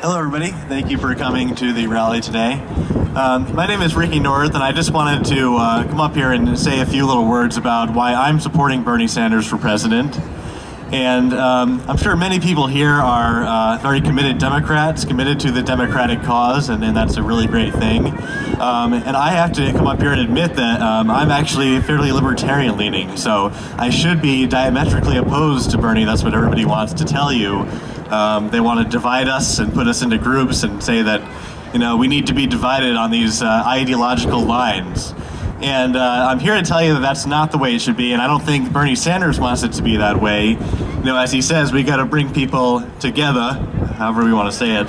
Hello everybody, thank you for coming to the rally today. My name is Ricky North, and I just wanted to come up here and say a few little words about why I'm supporting Bernie Sanders for president. And I'm sure many people here are very committed Democrats, committed to the Democratic cause, and that's a really great thing. And I have to come up here and admit that I'm actually fairly libertarian leaning, so I should be diametrically opposed to Bernie. That's what everybody wants to tell you. They want to divide us and put us into groups and say that, you know, we need to be divided on these ideological lines. And I'm here to tell you that that's not the way it should be, and I don't think Bernie Sanders wants it to be that way. You know, as he says, we got to bring people together, however we want to say it.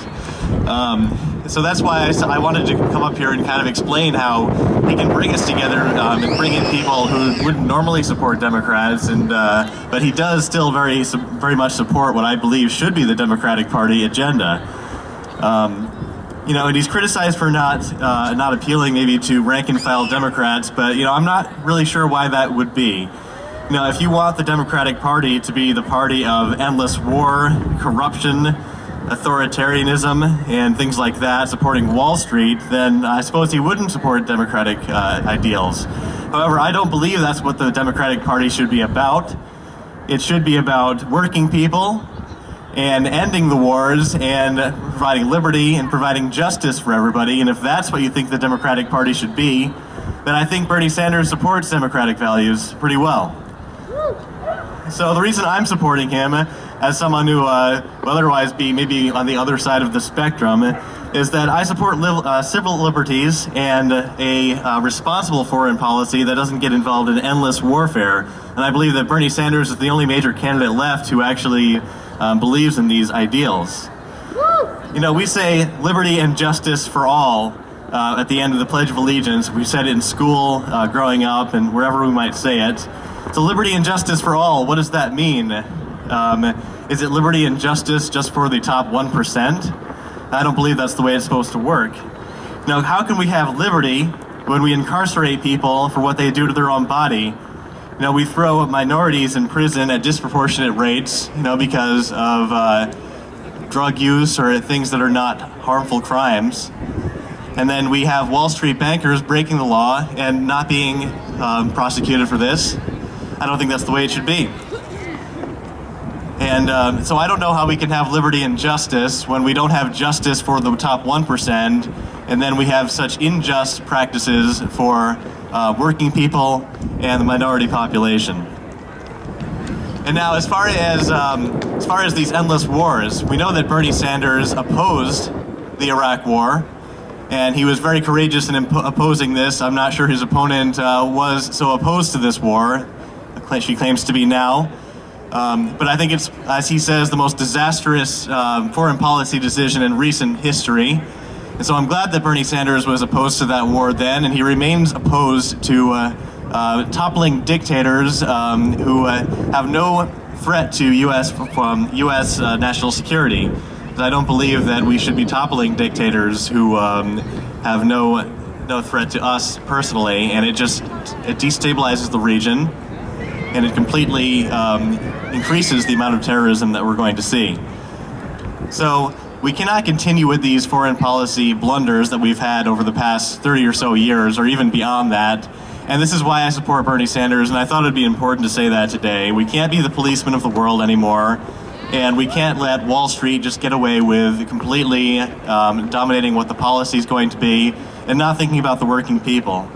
So that's why I wanted to come up here and kind of explain how he can bring us together and bring in people who wouldn't normally support Democrats, and but he does still very much support what I believe should be the Democratic Party agenda. You know, and he's criticized for not appealing maybe to rank and file Democrats, but you know, I'm not really sure why that would be. You know, if you want the Democratic Party to be the party of endless war, corruption, authoritarianism, and things like that, supporting Wall Street, then I suppose he wouldn't support Democratic ideals. However, I don't believe that's what the Democratic Party should be about. It should be about working people and ending the wars and providing liberty and providing justice for everybody. And if that's what you think the Democratic Party should be, then I think Bernie Sanders supports democratic values pretty well. So the reason I'm supporting him, as someone who will otherwise be maybe on the other side of the spectrum, is that I support civil liberties and a responsible foreign policy that doesn't get involved in endless warfare. And I believe that Bernie Sanders is the only major candidate left who actually believes in these ideals. You know, we say liberty and justice for all at the end of the Pledge of Allegiance. We said it in school, growing up, and wherever we might say it. So liberty and justice for all, what does that mean? Is it liberty and justice just for the top 1%? I don't believe that's the way it's supposed to work. Now, how can we have liberty when we incarcerate people for what they do to their own body? You know, we throw minorities in prison at disproportionate rates, you know, because of drug use or things that are not harmful crimes. And then we have Wall Street bankers breaking the law and not being prosecuted for this. I don't think that's the way it should be. And so I don't know how we can have liberty and justice when we don't have justice for the top 1%, and then we have such unjust practices for working people and the minority population. And now, as far as these endless wars, we know that Bernie Sanders opposed the Iraq War, and he was very courageous in opposing this. I'm not sure his opponent was so opposed to this war. She claims to be now. But I think it's, as he says, the most disastrous foreign policy decision in recent history. And so I'm glad that Bernie Sanders was opposed to that war then, and he remains opposed to toppling dictators who have no threat to U.S. National security. I don't believe that we should be toppling dictators who have no threat to us personally, and it destabilizes the region, and it completely increases the amount of terrorism that we're going to see. So we cannot continue with these foreign policy blunders that we've had over the past 30 or so years, or even beyond that. And this is why I support Bernie Sanders, and I thought it'd be important to say that today. We can't be the policemen of the world anymore, and we can't let Wall Street just get away with completely dominating what the policy is going to be and not thinking about the working people.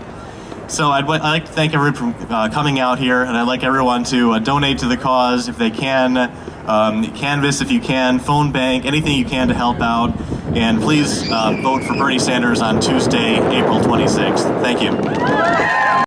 So I'd like to thank everyone for coming out here, and I'd like everyone to donate to the cause if they can, canvass if you can, phone bank, anything you can to help out, and please vote for Bernie Sanders on Tuesday, April 26th. Thank you.